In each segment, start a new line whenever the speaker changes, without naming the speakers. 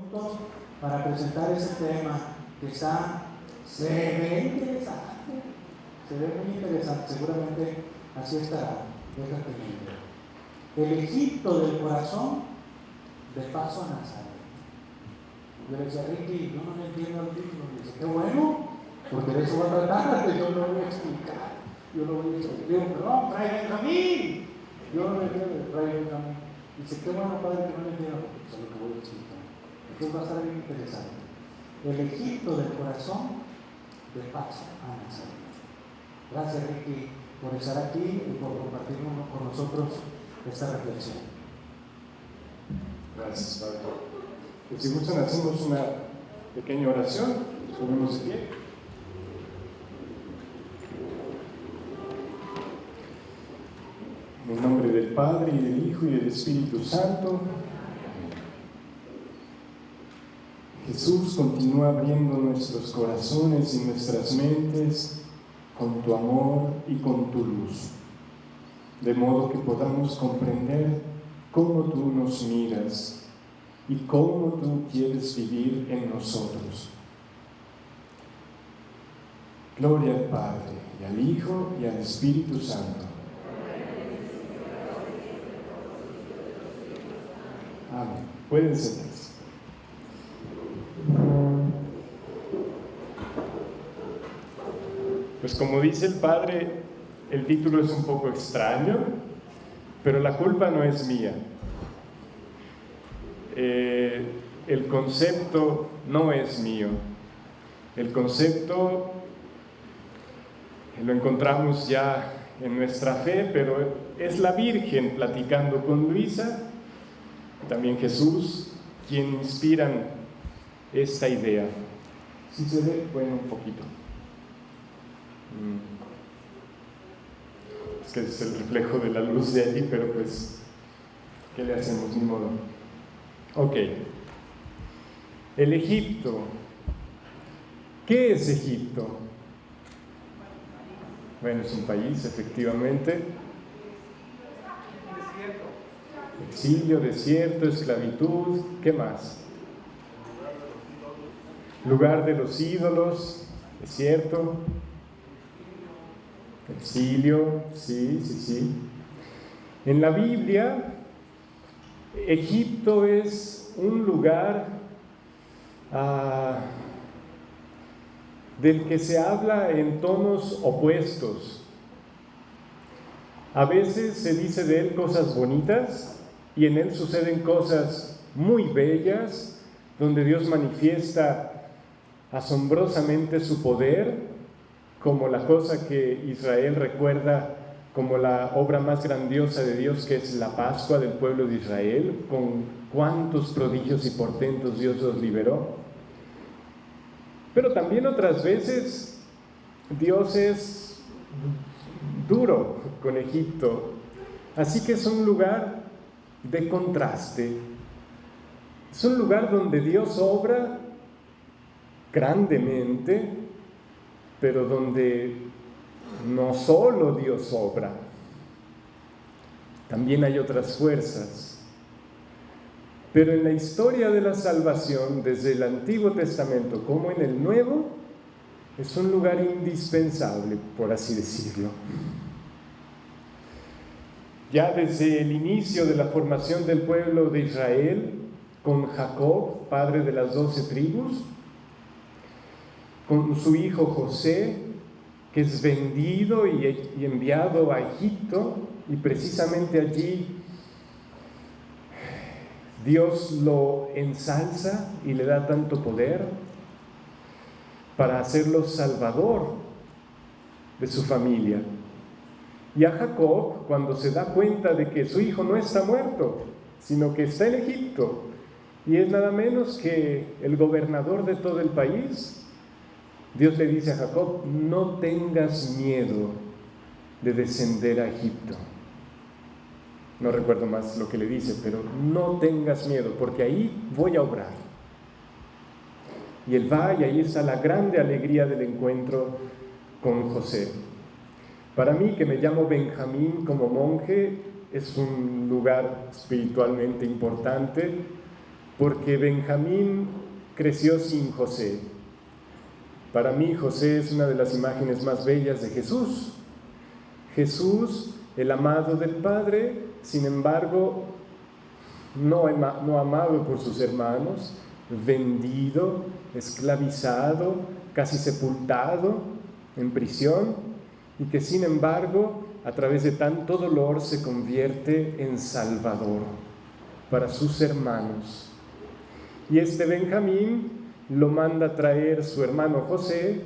minutos para presentar ese tema que se ve interesante, se ve muy interesante, seguramente así estará. Déjate que el Egipto del corazón de paso a Nazaret. Yo le decía a Ricky, yo no le entiendo al título. Me dice, qué bueno, porque de eso va a tratar, yo lo voy a explicar. Yo lo voy a explicar. Digo, perdón, Fray Benjamín. Yo no le entiendo el Fray Benjamín. Dice, qué bueno, padre, que no le entiendo, porque eso es lo que voy a explicar. Entonces va a estar bien interesante. El Egipto del corazón de paso a Nazaret. Gracias, Ricky, por estar aquí y por compartir con nosotros esta reflexión.
Gracias, Padre. Pues si gustan, hacemos una pequeña oración, nos ponemos de pie. En el nombre del Padre, y del Hijo, y del Espíritu Santo. Amén. Jesús, continúa abriendo nuestros corazones y nuestras mentes con tu amor y con tu luz, de modo que podamos comprender cómo tú nos miras y cómo tú quieres vivir en nosotros. Gloria al Padre, y al Hijo, y al Espíritu Santo. Amén. Pueden sentarse. Pues como dice el Padre, el título es un poco extraño, pero la culpa no es mía. El concepto no es mío. El concepto lo encontramos ya en nuestra fe, pero es la Virgen platicando con Luisa, también Jesús, quien inspiran esta idea. Si se ve, bueno, un poquito. Es que es el reflejo de la luz de allí, pero pues, ¿qué le hacemos? Ni modo. Ok. El Egipto. ¿Qué es Egipto? Bueno, es un país, efectivamente. Exilio, desierto, esclavitud. ¿Qué más? Lugar de los ídolos, desierto. Exilio, sí. En la Biblia, Egipto es un lugar del que se habla en tonos opuestos. A veces se dice de él cosas bonitas y en él suceden cosas muy bellas, donde Dios manifiesta asombrosamente su poder, como la cosa que Israel recuerda como la obra más grandiosa de Dios, que es la Pascua del pueblo de Israel, con cuántos prodigios y portentos Dios los liberó. Pero también otras veces Dios es duro con Egipto, así que es un lugar de contraste, es un lugar donde Dios obra grandemente, pero donde no solo Dios obra, también hay otras fuerzas. Pero en la historia de la salvación, desde el Antiguo Testamento como en el Nuevo, es un lugar indispensable, por así decirlo. Ya desde el inicio de la formación del pueblo de Israel, con Jacob, padre de las 12 tribus, con su hijo José, que es vendido y enviado a Egipto, y precisamente allí Dios lo ensalza y le da tanto poder para hacerlo salvador de su familia. Y a Jacob, cuando se da cuenta de que su hijo no está muerto, sino que está en Egipto, y es nada menos que el gobernador de todo el país, Dios le dice a Jacob: no tengas miedo de descender a Egipto. No recuerdo más lo que le dice, pero no tengas miedo, porque ahí voy a obrar. Y él va, y ahí está la grande alegría del encuentro con José. Para mí, que me llamo Benjamín como monje, es un lugar espiritualmente importante, porque Benjamín creció sin José. Para mí José es una de las imágenes más bellas de Jesús. Jesús, el amado del Padre, sin embargo, no amado por sus hermanos, vendido, esclavizado, casi sepultado en prisión, y que sin embargo, a través de tanto dolor, se convierte en Salvador para sus hermanos. Y este Benjamín lo manda traer su hermano José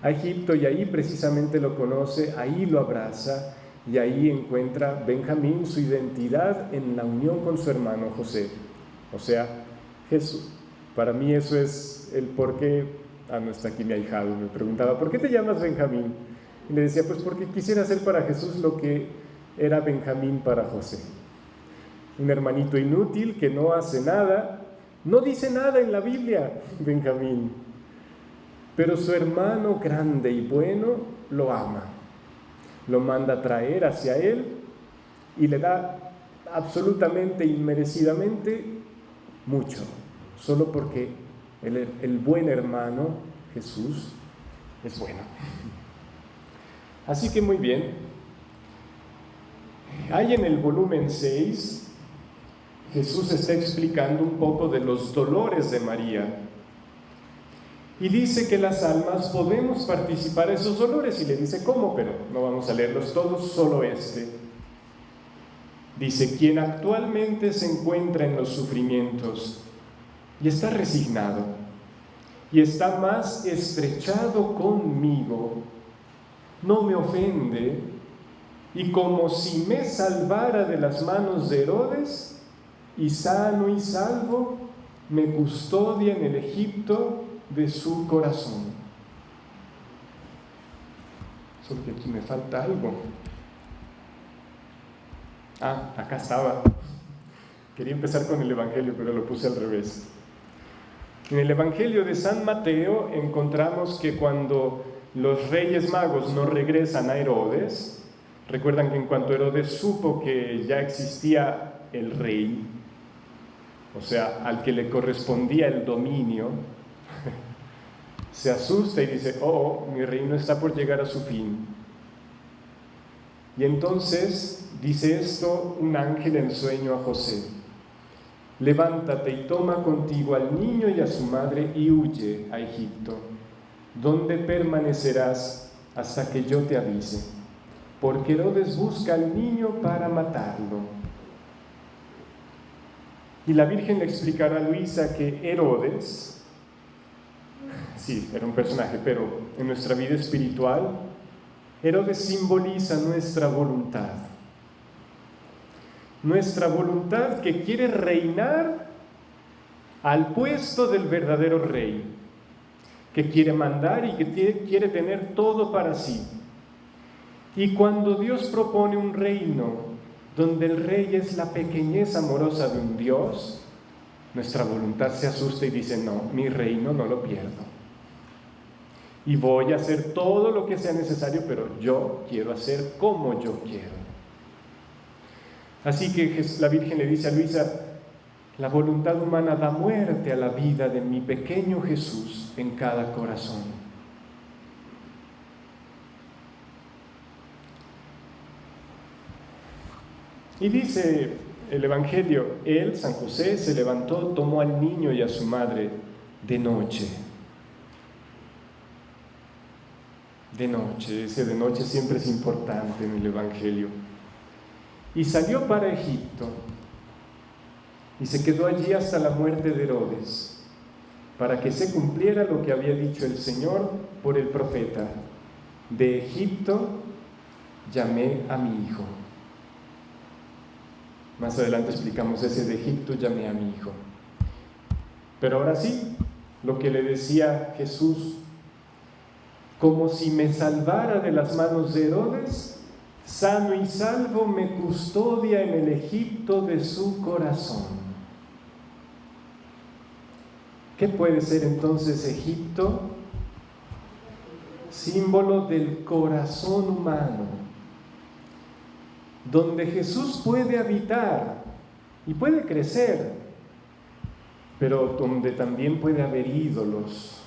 a Egipto, y ahí precisamente lo conoce, ahí lo abraza, y ahí encuentra Benjamín su identidad en la unión con su hermano José, o sea, Jesús. Para mí eso es el por qué. No está aquí mi ahijado, me preguntaba, ¿por qué te llamas Benjamín? Y le decía, pues porque quisiera hacer para Jesús lo que era Benjamín para José. Un hermanito inútil que no hace nada, no dice nada en la Biblia, Benjamín, pero su hermano grande y bueno lo ama, lo manda a traer hacia él y le da absolutamente inmerecidamente mucho, solo porque el buen hermano Jesús es bueno. Así que muy bien, hay en el volumen 6, Jesús está explicando un poco de los dolores de María, y dice que las almas podemos participar de esos dolores, y le dice cómo, pero no vamos a leerlos todos, solo este. Dice, quien actualmente se encuentra en los sufrimientos y está resignado y está más estrechado conmigo, no me ofende, y como si me salvara de las manos de Herodes, y sano y salvo, me custodia en el Egipto de su corazón. Solo que aquí me falta algo. Acá estaba. Quería empezar con el Evangelio, pero lo puse al revés. En el Evangelio de San Mateo encontramos que cuando los reyes magos no regresan a Herodes, recuerdan que en cuanto Herodes supo que ya existía el rey, o sea, al que le correspondía el dominio, se asusta y dice, mi reino está por llegar a su fin. Y entonces dice esto un ángel en sueño a José: levántate y toma contigo al niño y a su madre y huye a Egipto, donde permanecerás hasta que yo te avise, porque Herodes busca al niño para matarlo. Y la Virgen le explicará a Luisa que Herodes, sí, era un personaje, pero en nuestra vida espiritual, Herodes simboliza nuestra voluntad. Nuestra voluntad que quiere reinar al puesto del verdadero rey, que quiere mandar y que quiere tener todo para sí. Y cuando Dios propone un reino donde el rey es la pequeñez amorosa de un Dios, nuestra voluntad se asusta y dice, no, mi reino no lo pierdo. Y voy a hacer todo lo que sea necesario, pero yo quiero hacer como yo quiero. Así que la Virgen le dice a Luisa, la voluntad humana da muerte a la vida de mi pequeño Jesús en cada corazón. Y dice el Evangelio, él, San José, se levantó, tomó al niño y a su madre de noche. De noche, ese de noche siempre es importante en el Evangelio. Y salió para Egipto y se quedó allí hasta la muerte de Herodes, para que se cumpliera lo que había dicho el Señor por el profeta: de Egipto llamé a mi hijo. Más adelante explicamos ese de Egipto llamé a mi hijo. Pero ahora sí, lo que le decía Jesús: como si me salvara de las manos de Herodes, sano y salvo me custodia en el Egipto de su corazón. ¿Qué puede ser entonces Egipto? Símbolo del corazón humano, donde Jesús puede habitar y puede crecer, pero donde también puede haber ídolos.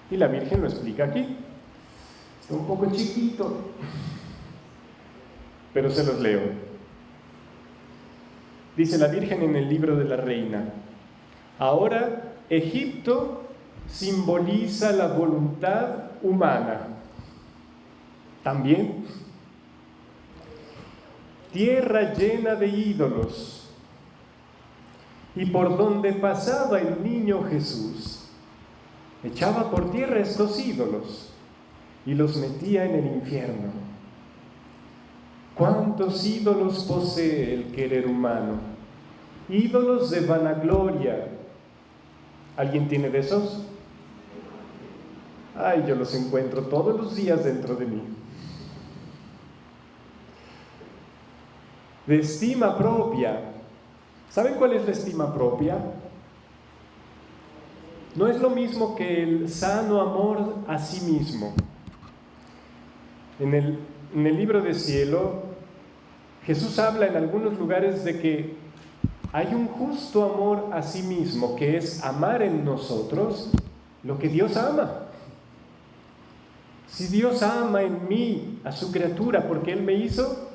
Y la Virgen lo explica aquí. Está un poco chiquito, pero se los leo. Dice la Virgen en el libro de la Reina: ahora Egipto simboliza la voluntad humana. También tierra llena de ídolos. Y por donde pasaba el niño Jesús, echaba por tierra estos ídolos y los metía en el infierno. ¿Cuántos ídolos posee el querer humano? Ídolos de vanagloria. ¿Alguien tiene de esos? Ay, yo los encuentro todos los días dentro de mí. De estima propia. ¿Saben cuál es la estima propia? No es lo mismo que el sano amor a sí mismo. En el libro de Cielo, Jesús habla en algunos lugares de que hay un justo amor a sí mismo, que es amar en nosotros lo que Dios ama. Si Dios ama en mí a su criatura porque Él me hizo,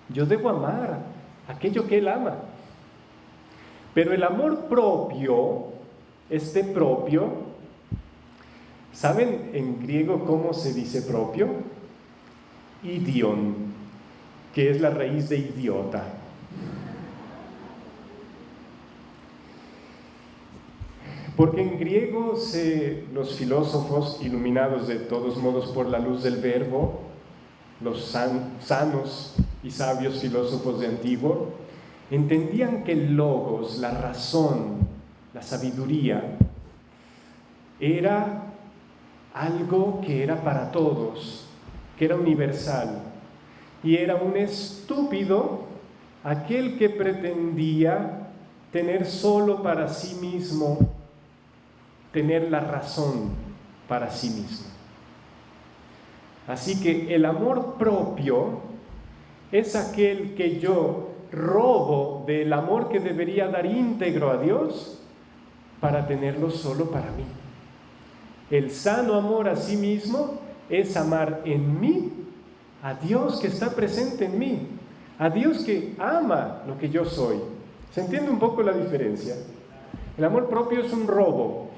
yo debo amar aquello que Él ama. Pero el amor propio, propio, ¿saben en griego cómo se dice propio? Idion, que es la raíz de idiota. Porque en griego los filósofos, iluminados de todos modos por la luz del verbo, los sanos y sabios filósofos de antiguo, entendían que el logos, la razón, la sabiduría, era algo que era para todos, que era universal, y era un estúpido aquel que pretendía tener solo para sí mismo, tener la razón para sí mismo. Así que el amor propio es aquel que yo robo del amor que debería dar íntegro a Dios para tenerlo solo para mí. El sano amor a sí mismo es amar en mí a Dios que está presente en mí, a Dios que ama lo que yo soy. ¿Se entiende un poco la diferencia? El amor propio es un robo.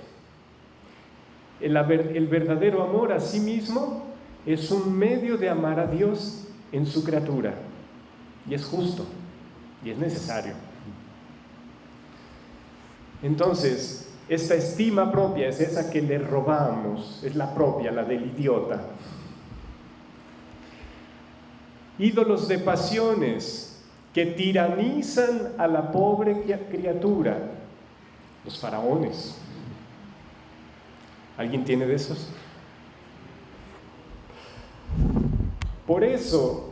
El verdadero amor a sí mismo es un medio de amar a Dios en su criatura, y es justo y es necesario. Entonces, esta estima propia es esa que le robamos, es la propia, la del idiota. Ídolos de pasiones que tiranizan a la pobre criatura, los faraones. ¿Alguien tiene de esos? Por eso,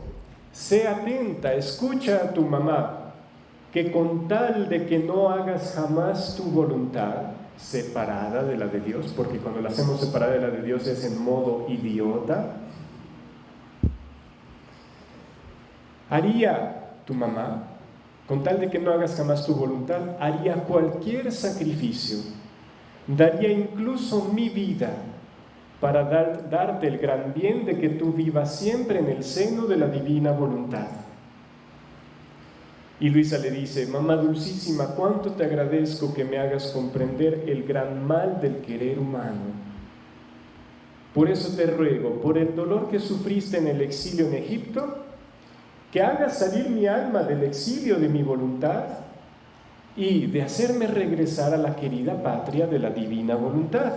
sé atenta, escucha a tu mamá, que con tal de que no hagas jamás tu voluntad separada de la de Dios, porque cuando la hacemos separada de la de Dios es en modo idiota, haría tu mamá, con tal de que no hagas jamás tu voluntad, haría cualquier sacrificio, daría incluso mi vida para darte el gran bien de que tú vivas siempre en el seno de la divina voluntad. Y Luisa le dice: mamá dulcísima, cuánto te agradezco que me hagas comprender el gran mal del querer humano. Por eso te ruego, por el dolor que sufriste en el exilio en Egipto, que hagas salir mi alma del exilio de mi voluntad y de hacerme regresar a la querida patria de la divina voluntad.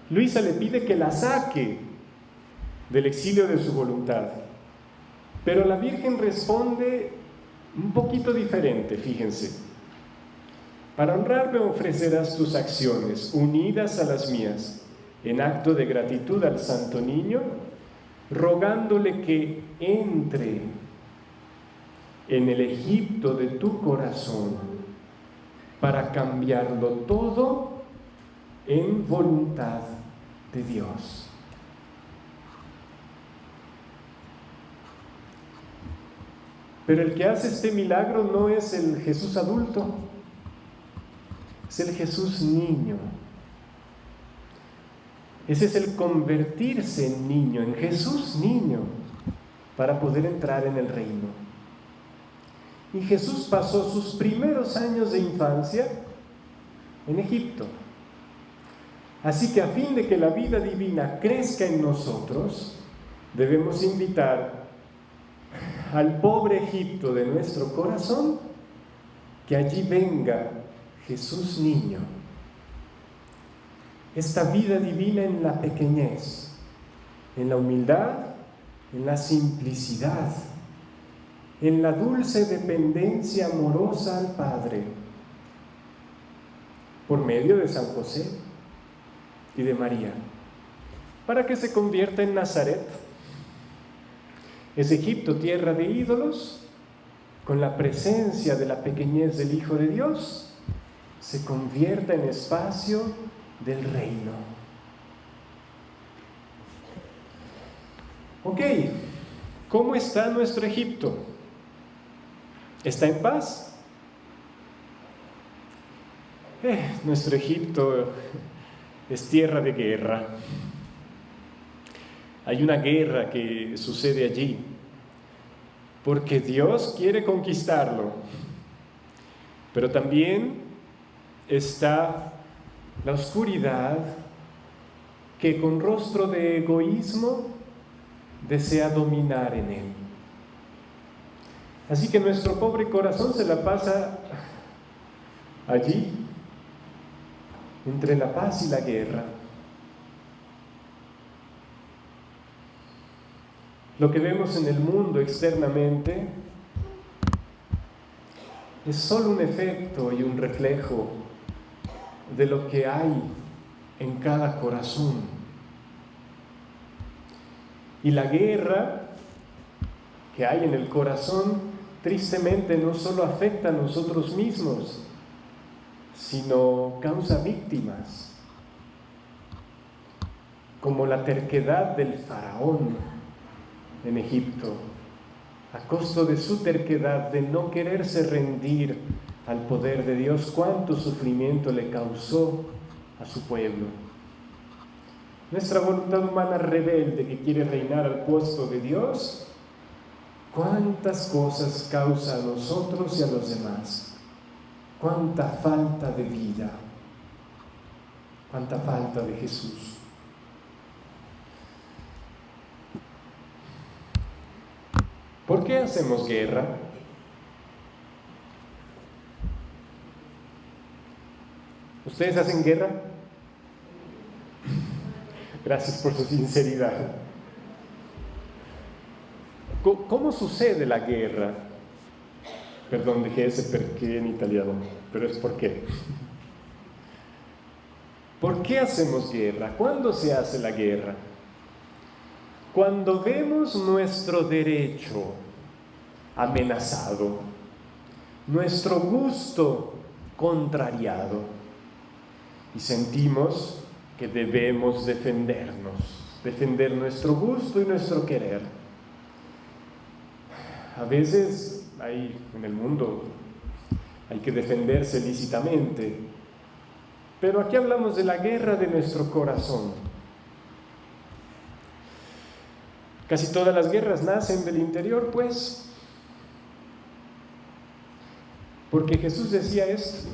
Luisa le pide que la saque del exilio de su voluntad, pero la Virgen responde un poquito diferente, fíjense. Para honrarme ofrecerás tus acciones, unidas a las mías, en acto de gratitud al Santo Niño, rogándole que entre en el Egipto de tu corazón para cambiarlo todo en voluntad de Dios. Pero el que hace este milagro no es el Jesús adulto, es el Jesús niño. Ese es el convertirse en niño, en Jesús niño, para poder entrar en el reino. Y Jesús pasó sus primeros años de infancia en Egipto. Así que a fin de que la vida divina crezca en nosotros, debemos invitar al pobre Egipto de nuestro corazón, que allí venga Jesús niño. Esta vida divina en la pequeñez, en la humildad, en la simplicidad, en la dulce dependencia amorosa al Padre, por medio de San José y de María, para que se convierta en Nazaret. Es Egipto tierra de ídolos, con la presencia de la pequeñez del Hijo de Dios, se convierta en espacio del reino. Ok, ¿cómo está nuestro Egipto? ¿Está en paz? Nuestro Egipto es tierra de guerra. Hay una guerra que sucede allí, porque Dios quiere conquistarlo, pero también está la oscuridad que con rostro de egoísmo desea dominar en él. Así que nuestro pobre corazón se la pasa allí, entre la paz y la guerra. Lo que vemos en el mundo externamente es solo un efecto y un reflejo de lo que hay en cada corazón. Y la guerra que hay en el corazón, tristemente, no solo afecta a nosotros mismos, sino causa víctimas, como la terquedad del faraón en Egipto, a costo de su terquedad de no quererse rendir al poder de Dios. Cuánto sufrimiento le causó a su pueblo. Nuestra voluntad humana rebelde que quiere reinar al puesto de Dios, cuántas cosas causa a nosotros y a los demás. Cuánta falta de vida, cuánta falta de Jesús. ¿Por qué hacemos guerra? ¿Ustedes hacen guerra? Gracias por su sinceridad. ¿Cómo sucede la guerra? Perdón, dije ese perché en italiano, pero es por qué. ¿Por qué hacemos guerra? ¿Cuándo se hace la guerra? Cuando vemos nuestro derecho amenazado, nuestro gusto contrariado, y sentimos que debemos defendernos, defender nuestro gusto y nuestro querer. A veces en el mundo hay que defenderse lícitamente, pero aquí hablamos de la guerra de nuestro corazón. Casi todas las guerras nacen del interior, pues, porque Jesús decía esto.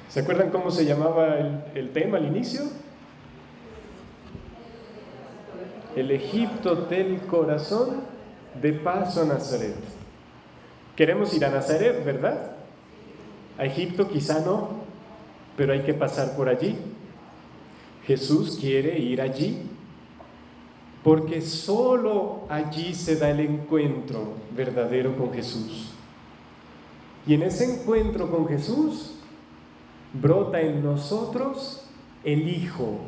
¿Se acuerdan cómo se llamaba el tema al inicio? El Egipto del corazón, de paso a Nazaret. Queremos ir a Nazaret, ¿verdad? A Egipto quizá no, pero hay que pasar por allí. Jesús quiere ir allí, porque solo allí se da el encuentro verdadero con Jesús. Y en ese encuentro con Jesús brota en nosotros el Hijo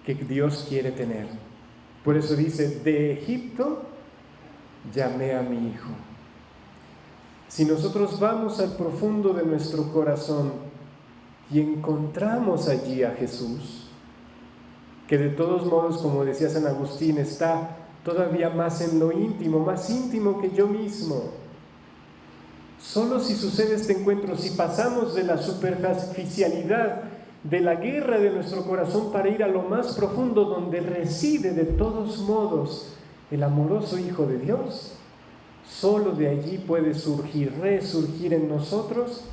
que Dios quiere tener. Por eso dice, de Egipto llamé a mi Hijo. Si nosotros vamos al profundo de nuestro corazón y encontramos allí a Jesús, que de todos modos, como decía San Agustín, está todavía más en lo íntimo, más íntimo que yo mismo. Solo si sucede este encuentro, si pasamos de la superficialidad, de la guerra de nuestro corazón para ir a lo más profundo donde reside de todos modos el amoroso Hijo de Dios, solo de allí puede surgir, resurgir en nosotros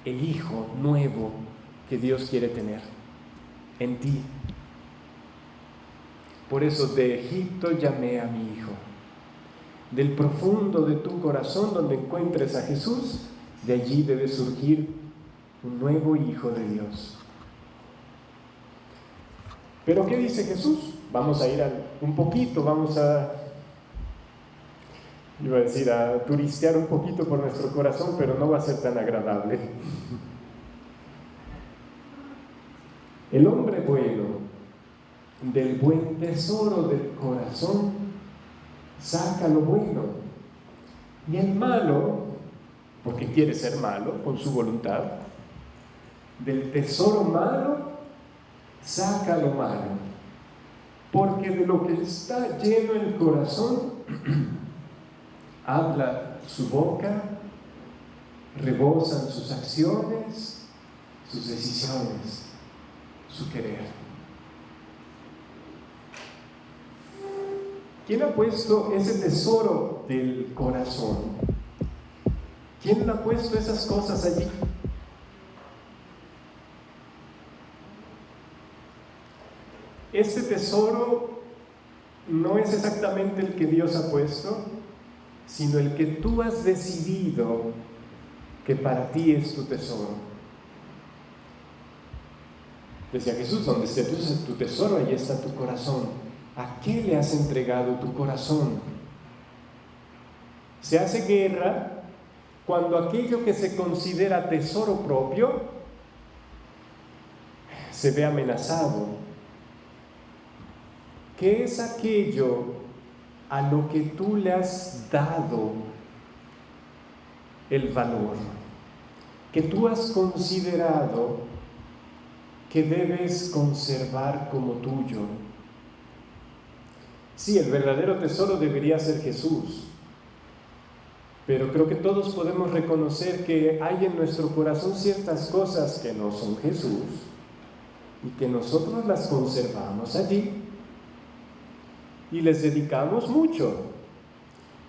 el Hijo nuevo que Dios quiere tener en ti. Por eso de Egipto llamé a mi Hijo. Del profundo de tu corazón donde encuentres a Jesús, de allí debe surgir un nuevo Hijo de Dios. Pero ¿qué dice Jesús? Vamos a ir un poquito, iba a decir, a turistear un poquito por nuestro corazón, pero no va a ser tan agradable. El hombre bueno, del buen tesoro del corazón, saca lo bueno. Y el malo, porque quiere ser malo con su voluntad, del tesoro malo, saca lo malo. Porque de lo que está lleno el corazón, habla su boca, rebosan sus acciones, sus decisiones, su querer. ¿Quién ha puesto ese tesoro del corazón? ¿Quién ha puesto esas cosas allí? Este tesoro no es exactamente el que Dios ha puesto, sino el que tú has decidido que para ti es tu tesoro. Decía Jesús, donde esté tu tesoro, allí está tu corazón. ¿A qué le has entregado tu corazón? Se hace guerra cuando aquello que se considera tesoro propio se ve amenazado. ¿Qué es aquello a lo que tú le has dado el valor? Que tú has considerado que debes conservar como tuyo. Sí, el verdadero tesoro debería ser Jesús, pero creo que todos podemos reconocer que hay en nuestro corazón ciertas cosas que no son Jesús y que nosotros las conservamos allí y les dedicamos mucho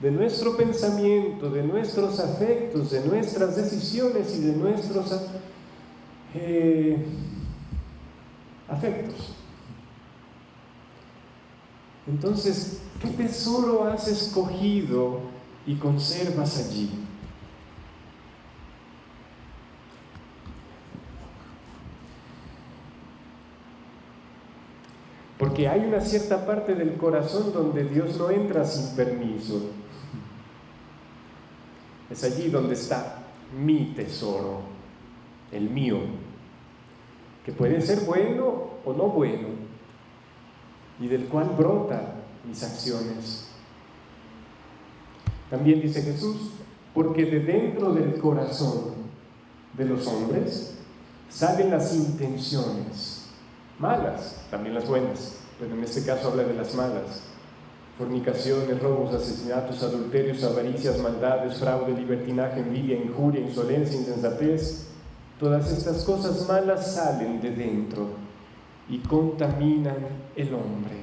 de nuestro pensamiento, de nuestros afectos, de nuestras decisiones y de nuestros afectos. Entonces, ¿qué tesoro has escogido y conservas allí? Porque hay una cierta parte del corazón donde Dios no entra sin permiso. Es allí donde está mi tesoro, el mío, que puede ser bueno o no bueno, y del cual brotan mis acciones. También dice Jesús, porque de dentro del corazón de los hombres salen las intenciones malas, también las buenas, pero en este caso habla de las malas: fornicaciones, robos, asesinatos, adulterios, avaricias, maldades, fraude, libertinaje, envidia, injuria, insolencia, insensatez. Todas estas cosas malas salen de dentro y contaminan el hombre.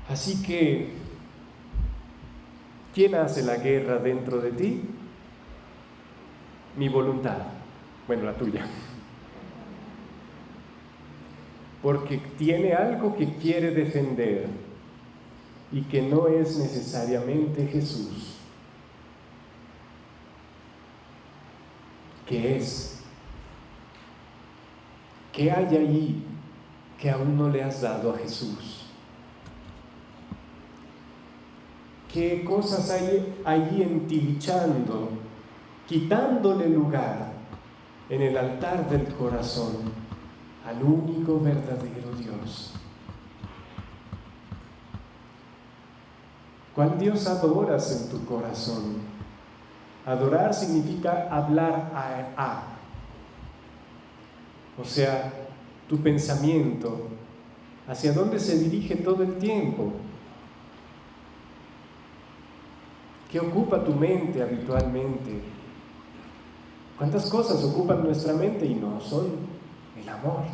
Así que, ¿quién hace la guerra dentro de ti? Mi voluntad, bueno, la tuya. Porque tiene algo que quiere defender y que no es necesariamente Jesús. ¿Qué es? ¿Qué hay ahí que aún no le has dado a Jesús? ¿Qué cosas hay allí entilichando, quitándole lugar en el altar del corazón al único verdadero Dios? ¿Cuál Dios adoras en tu corazón? Adorar significa hablar a. O sea, tu pensamiento, ¿hacia dónde se dirige todo el tiempo? ¿Qué ocupa tu mente habitualmente? ¿Cuántas cosas ocupan nuestra mente y no son el amor?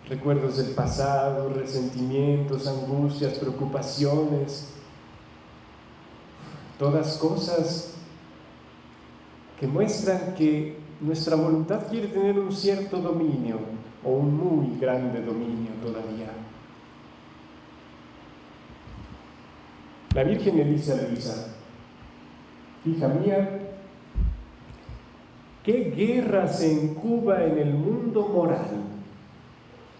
Recuerdos del pasado, resentimientos, angustias, preocupaciones, todas cosas que muestran que nuestra voluntad quiere tener un cierto dominio o un muy grande dominio todavía. La Virgen le dice a Luisa: hija mía, ¿qué guerra se incuba en el mundo moral?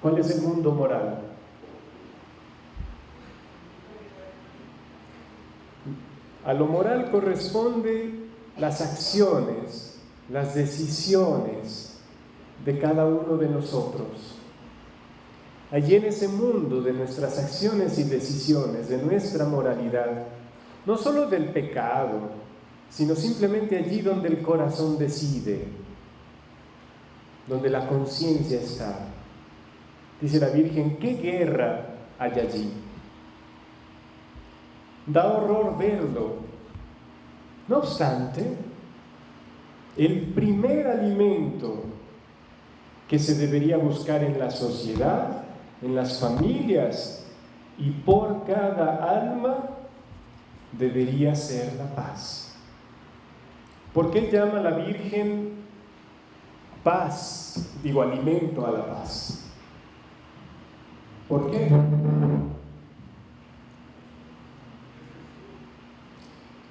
¿Cuál es el mundo moral? A lo moral corresponde las acciones, las decisiones de cada uno de nosotros. Allí en ese mundo de nuestras acciones y decisiones, de nuestra moralidad, no solo del pecado, sino simplemente allí donde el corazón decide, donde la conciencia está. Dice la Virgen: ¿qué guerra hay allí? Da horror verlo. No obstante, el primer alimento que se debería buscar en la sociedad, en las familias y por cada alma, debería ser la paz. ¿Por qué llama la Virgen paz? Digo, alimento a la paz. ¿Por qué?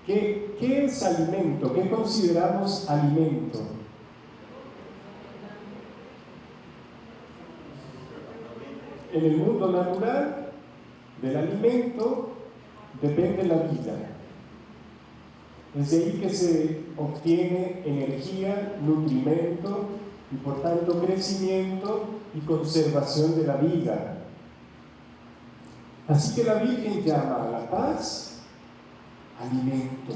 ¿Qué es alimento? ¿Qué consideramos alimento? En el mundo natural, del alimento depende la vida. Es de ahí que se obtiene energía, nutrimento y por tanto crecimiento y conservación de la vida. Así que la Virgen llama a la paz alimento,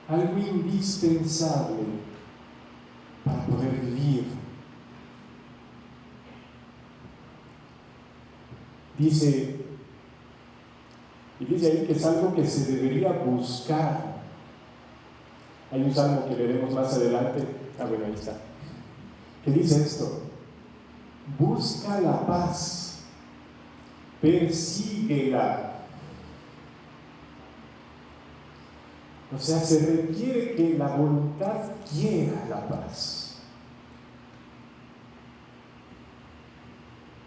algo indispensable para poder vivir. Dice ahí que es algo que se debería buscar. Hay un salmo que veremos más adelante, bueno, ahí está, que dice esto: busca la paz, persíguela. O sea, se requiere que la voluntad quiera la paz.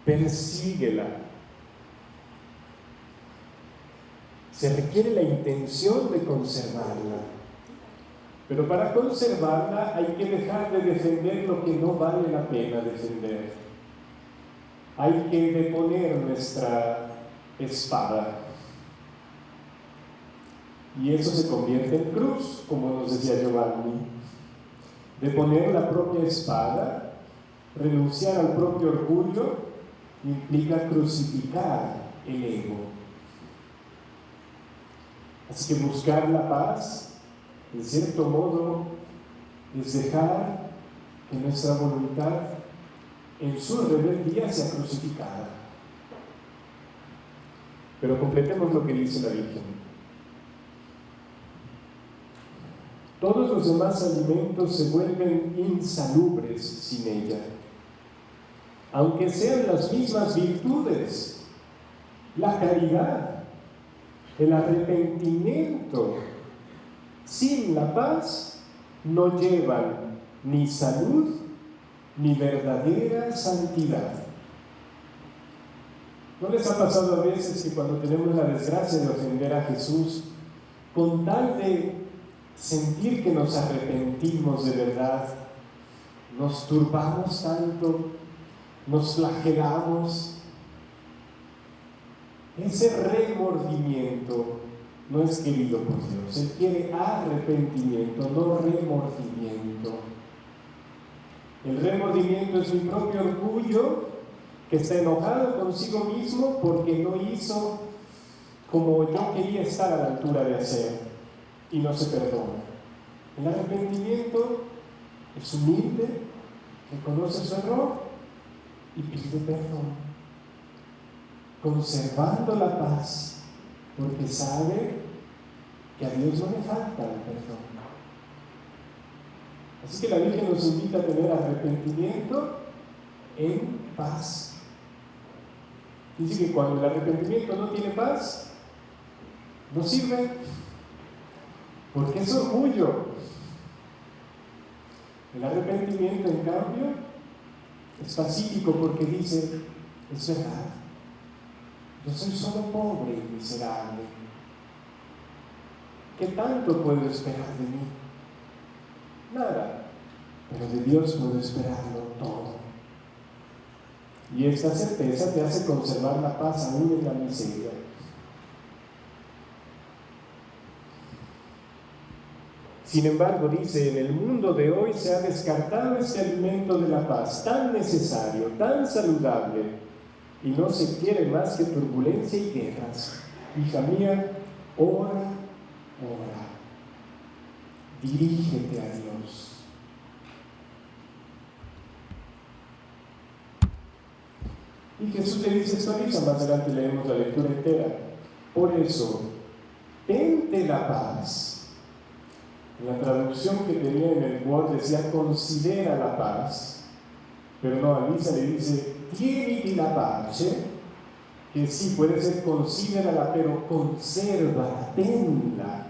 Persíguela. Se requiere la intención de conservarla. Pero para conservarla hay que dejar de defender lo que no vale la pena defender. Hay que deponer nuestra espada. Y eso se convierte en cruz, como nos decía Giovanni. Deponer la propia espada, renunciar al propio orgullo, implica crucificar el ego. Así que buscar la paz, en cierto modo, es dejar que nuestra voluntad en su rebeldía sea crucificada. Pero completemos lo que dice la Virgen. Todos los demás alimentos se vuelven insalubres sin ella, aunque sean las mismas virtudes: la caridad, el arrepentimiento. Sin la paz no llevan ni salud ni verdadera santidad. ¿No les ha pasado a veces que cuando tenemos la desgracia de ofender a Jesús, con tal de sentir que nos arrepentimos de verdad, nos turbamos tanto, nos flagelamos? Ese remordimiento no es querido por Dios. Él quiere arrepentimiento, no remordimiento. El remordimiento es mi propio orgullo que está enojado consigo mismo porque no hizo como yo quería estar a la altura de hacer y no se perdona. El arrepentimiento es humilde, reconoce su error y pide perdón, conservando la paz, porque sabe que a Dios no le falta el perdón. Así que la Virgen nos invita a tener arrepentimiento en paz. Dice que cuando el arrepentimiento no tiene paz, no sirve, porque es orgullo. El arrepentimiento, en cambio, es pacífico porque dice, es verdad, yo soy solo pobre y miserable. ¿Qué tanto puedo esperar de mí? Nada, pero de Dios puedo esperarlo todo. Y esta certeza te hace conservar la paz aún en la miseria. Sin embargo, dice, en el mundo de hoy se ha descartado este alimento de la paz, tan necesario, tan saludable, y no se quiere más que turbulencia y guerras. Hija mía, ora, ora, dirígete a Dios. Y Jesús le dice esto a Elisa, más adelante leemos la lectura entera. Por eso, tente la paz. En la traducción que tenía en el Word decía considera la paz, pero no, a Elisa le dice tieniti la pace, que sí puede ser considérala, pero consérvala, tenla.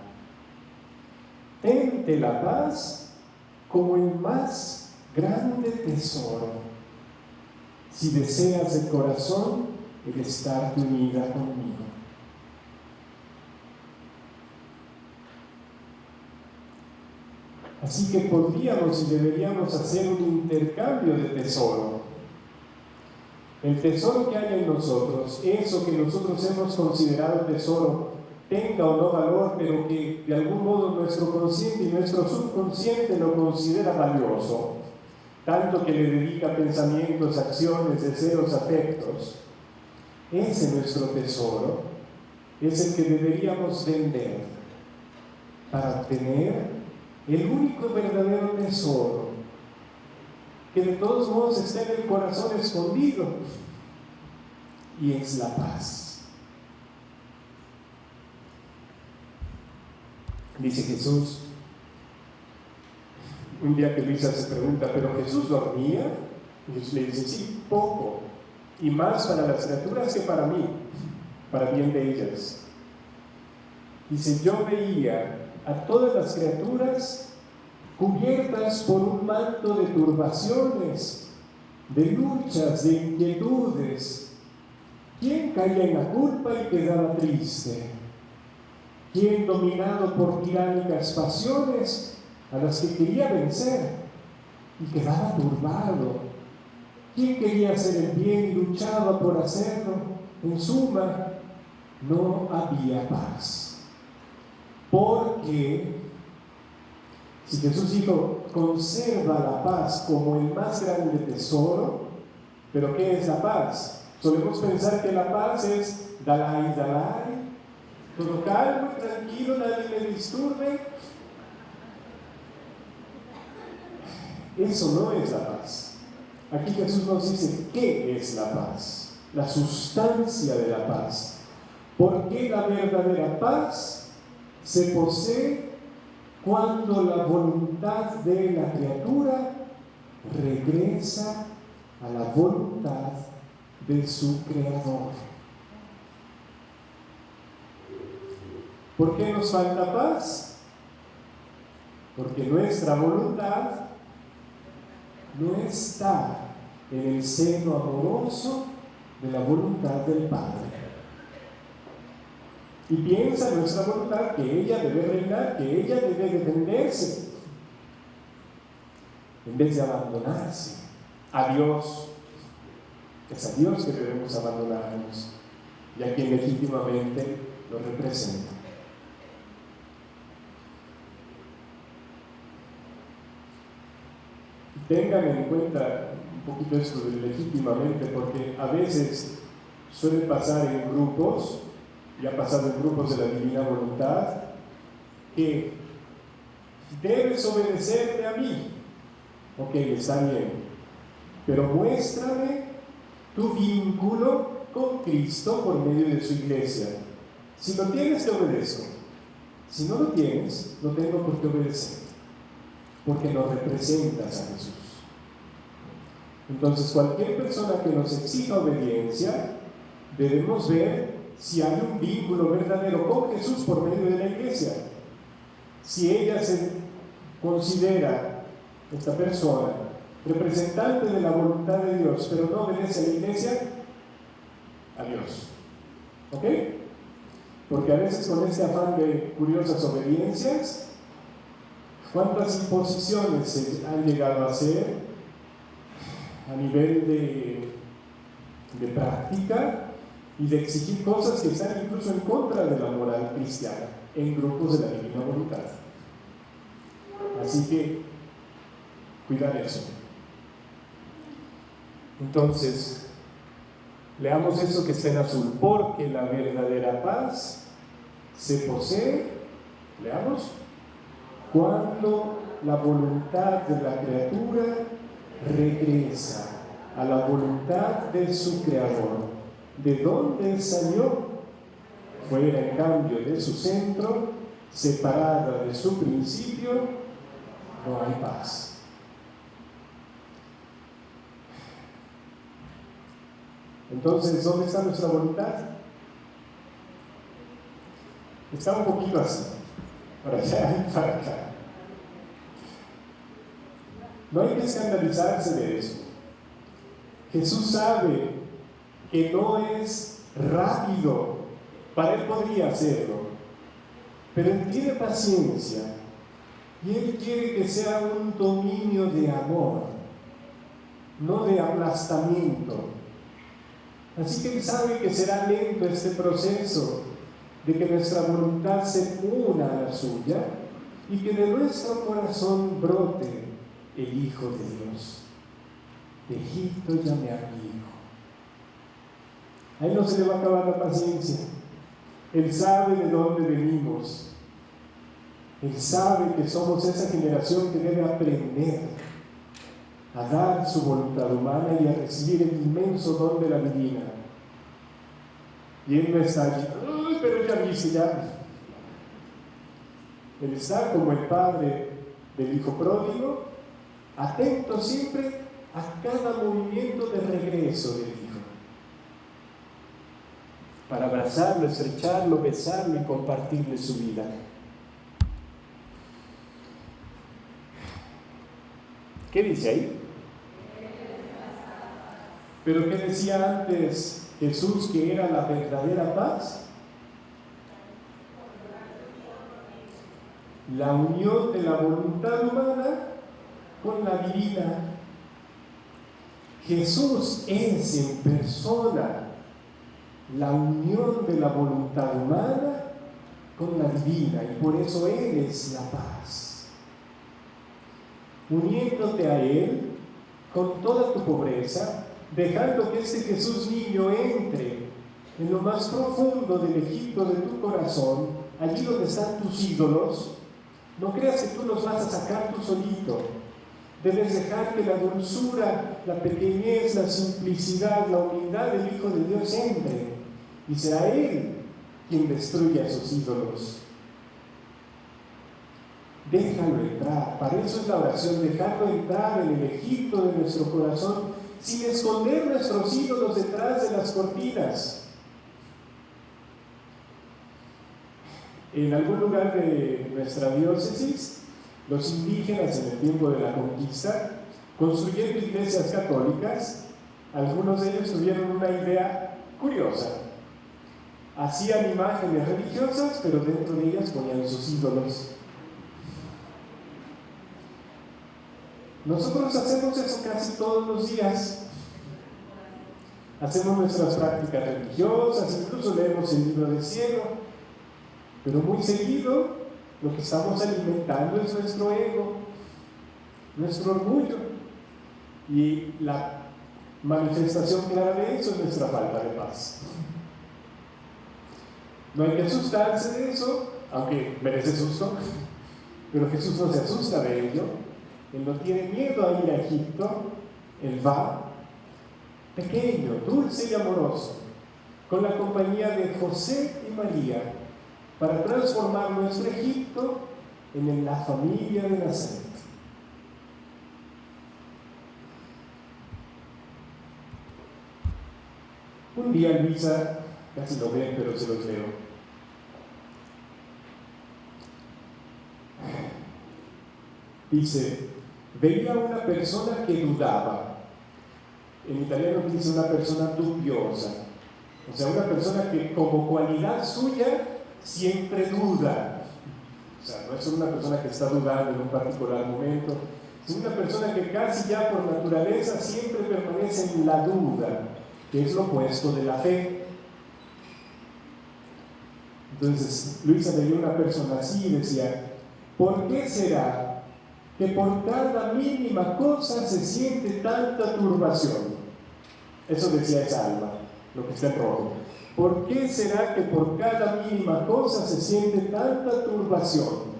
Tente la paz como el más grande tesoro, si deseas de corazón el estarte unida conmigo. Así que podríamos y deberíamos hacer un intercambio de tesoro. El tesoro que hay en nosotros, eso que nosotros hemos considerado tesoro, tenga o no valor, pero que de algún modo nuestro consciente y nuestro subconsciente lo considera valioso, tanto que le dedica pensamientos, acciones, deseos, afectos. Ese nuestro tesoro es el que deberíamos vender para obtener el único verdadero tesoro, que de todos modos está en el corazón escondido, y es la paz. Dice Jesús, un día que Luisa se pregunta, ¿pero Jesús dormía? Y Jesús le dice, sí, poco, y más para las criaturas que para mí, para bien de ellas. Dice, yo veía a todas las criaturas cubiertas por un manto de turbaciones, de luchas, de inquietudes. ¿Quién caía en la culpa y quedaba triste? ¿Quién dominado por tiránicas pasiones a las que quería vencer y quedaba turbado? ¿Quién quería hacer el bien y luchaba por hacerlo? En suma, no había paz. Porque si Jesús dijo, conserva la paz como el más grande tesoro, ¿pero qué es la paz? Solemos pensar que la paz es Dalai, todo calmo y tranquilo, nadie me disturbe. Eso no es la paz. Aquí Jesús nos dice, ¿qué es la paz? La sustancia de la paz. Porque la verdadera paz se posee cuando la voluntad de la criatura regresa a la voluntad de su Creador. ¿Por qué nos falta paz? Porque nuestra voluntad no está en el seno amoroso de la voluntad del Padre. Y piensa nuestra voluntad que ella debe reinar, que ella debe defenderse, en vez de abandonarse a Dios. Es a Dios que debemos abandonarnos, y a quien legítimamente lo representa. Tengan en cuenta un poquito esto de legítimamente, porque a veces suele pasar en grupos, y ha pasado en grupos de la divina voluntad, que debes obedecerme a mí. Ok, está bien, pero muéstrame tu vínculo con Cristo por medio de su iglesia. Si lo tienes, te obedezco. Si no lo tienes, no tengo por qué obedecer, porque no representas a Jesús. Entonces, cualquier persona que nos exija obediencia, debemos ver si hay un vínculo verdadero con Jesús por medio de la iglesia. Si ella se considera, esta persona, representante de la voluntad de Dios, pero no obedece a la iglesia, adiós. ¿Ok? Porque a veces con este afán de curiosas obediencias, ¿cuántas imposiciones se han llegado a hacer a nivel de práctica y de exigir cosas que están incluso en contra de la moral cristiana en grupos de la divina voluntad? Así que, cuidar eso. Entonces, leamos eso que está en azul. Porque la verdadera paz se posee, leamos, cuando la voluntad de la criatura regresa a la voluntad de su creador. ¿De dónde salió? Fuera, en cambio, de su centro, separada de su principio, no hay paz. Entonces, ¿dónde está nuestra voluntad? Está un poquito así, para allá y para acá. No hay que escandalizarse de eso. Jesús sabe que no es rápido, para Él podría hacerlo, pero Él tiene paciencia y Él quiere que sea un dominio de amor, no de aplastamiento. Así que Él sabe que será lento este proceso de que nuestra voluntad se una a la suya y que de nuestro corazón brote el Hijo de Dios. De Egipto llamé a mi hijo. A Él no se le va a acabar la paciencia. Él sabe de dónde venimos. Él sabe que somos esa generación que debe aprender a dar su voluntad humana y a recibir el inmenso don de la divina. Y Él no está allí, pero ya viste, ya. Él está como el padre del hijo pródigo, atento siempre a cada movimiento de regreso del hijo, para abrazarlo, estrecharlo, besarlo y compartirle su vida. ¿Qué dice ahí? Pero ¿qué decía antes Jesús que era la verdadera paz? La unión de la voluntad humana con la divina. Jesús es en persona la unión de la voluntad humana con la divina, y por eso Él es la paz. Uniéndote a Él con toda tu pobreza, dejando que este Jesús niño entre en lo más profundo del Egipto de tu corazón, allí donde están tus ídolos. No creas que tú los vas a sacar tú solito. Debes dejar que la dulzura, la pequeñez, la simplicidad, la humildad del Hijo de Dios entre, y será Él quien destruya a sus ídolos. Déjalo entrar. Para eso es la oración, dejarlo entrar en el Egipto de nuestro corazón, sin esconder nuestros ídolos detrás de las cortinas. En algún lugar de nuestra diócesis, los indígenas en el tiempo de la conquista, construyendo iglesias católicas, algunos de ellos tuvieron una idea curiosa. Hacían imágenes religiosas, pero dentro de ellas ponían sus ídolos. Nosotros hacemos eso casi todos los días. Hacemos nuestras prácticas religiosas, incluso leemos el libro del cielo, pero muy seguido lo que estamos alimentando es nuestro ego, nuestro orgullo, y la manifestación clara de eso es nuestra falta de paz. No hay que asustarse de eso, aunque merece susto, pero Jesús no se asusta de ello. Él no tiene miedo a ir a Egipto. Él va pequeño, dulce y amoroso, con la compañía de José y María para transformar nuestro Egipto en la familia de Nazaret. Un día Luisa, casi lo ven, pero se los leo. Dice, veía una persona que dudaba. En italiano dice una persona dubiosa. O sea, una persona que como cualidad suya siempre duda. O sea, no es una persona que está dudando en un particular momento, sino una persona que casi ya por naturaleza siempre permanece en la duda, que es lo opuesto de la fe. Entonces, Luisa veía una persona así y decía, ¿por qué será que por cada mínima cosa se siente tanta turbación? Eso decía esa alma, lo que está en rojo. ¿Por qué será que por cada mínima cosa se siente tanta turbación?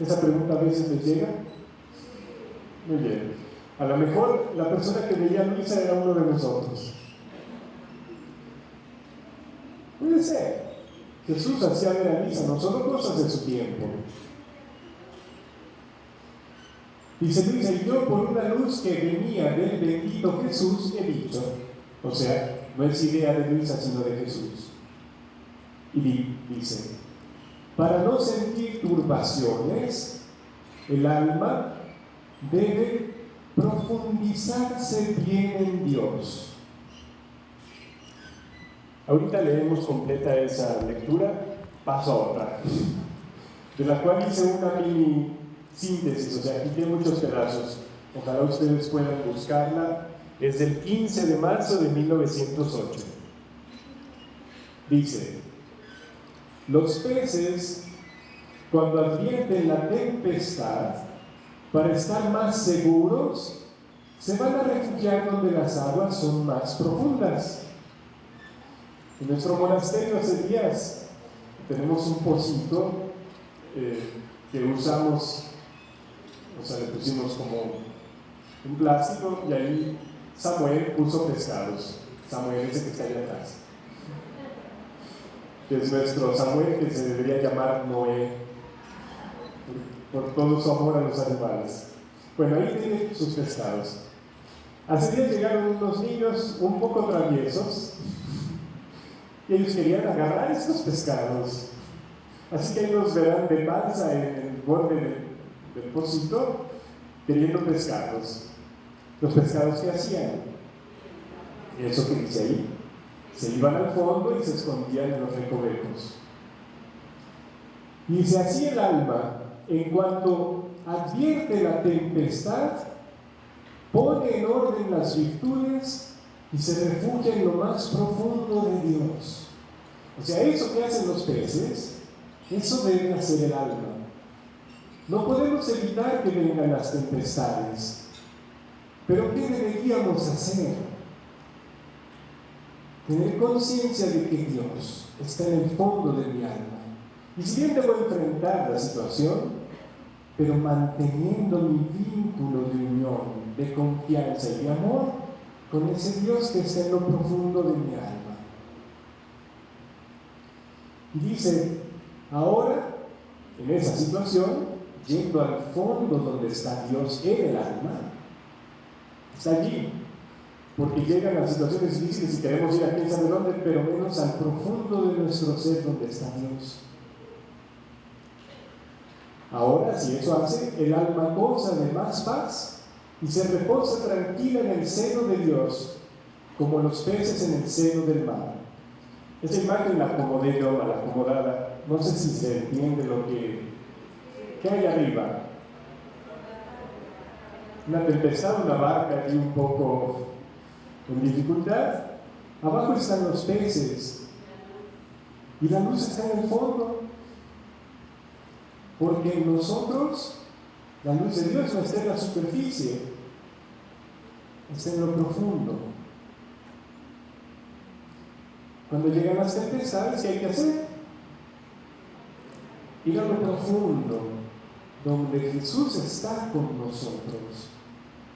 Esa pregunta a veces les llega. Muy bien. A lo mejor la persona que veía a Luisa era uno de nosotros. Puede ser. Jesús hacía ver a Luisa, no solo cosas de su tiempo. Dice Luisa, y yo por una luz que venía del bendito Jesús he dicho, o sea, no es idea de Luisa sino de Jesús. Y dice, para no sentir turbaciones, el alma debe profundizarse bien en Dios. Ahorita leemos completa esa lectura, paso a otra, de la cual hice una mini síntesis, o sea, quité muchos pedazos. Ojalá ustedes puedan buscarla. Es del 15 de marzo de 1908. Dice, los peces, cuando advierten la tempestad, para estar más seguros, se van a refugiar donde las aguas son más profundas. En nuestro monasterio hace días tenemos un pocito que usamos, o sea, le pusimos como un plástico y ahí Samuel puso pescados. Samuel ese que está allá atrás, que es nuestro Samuel, que se debería llamar Noé, por todo su amor a los animales. Bueno, ahí tiene sus pescados. Hace días llegaron unos niños un poco traviesos y ellos querían agarrar estos pescados. Así que ellos verán de panza en el borde del pocito queriendo pescarlos. Los pescados que hacían, eso que dice ahí, se iban al fondo y se escondían en los recovecos. Y dice así el alma, en cuanto advierte la tempestad, pone en orden las virtudes y se refugia en lo más profundo de Dios. O sea, eso que hacen los peces, eso debe hacer el alma. No podemos evitar que vengan las tempestades, pero ¿qué deberíamos hacer? Tener conciencia de que Dios está en el fondo de mi alma. Y si bien debo enfrentar la situación, pero manteniendo mi vínculo de unión, de confianza y de amor con ese Dios que está en lo profundo de mi alma. Y dice, ahora, en esa situación, yendo al fondo donde está Dios en el alma, está allí, porque llegan las situaciones difíciles y queremos ir a quién sabe dónde, pero menos al profundo de nuestro ser donde está Dios. Ahora, si eso hace, el alma goza de más paz y se reposa tranquila en el seno de Dios, como los peces en el seno del mar. Esa imagen la acomodé yo, mal acomodada. No sé si se entiende lo que hay arriba. Una tempestad, una barca aquí un poco en dificultad. Abajo están los peces y la luz está en el fondo. Porque en nosotros la luz de Dios no está en la superficie, está en lo profundo. Cuando llegan las tempestades, ¿qué hay que hacer? Ir a lo profundo, donde Jesús está con nosotros.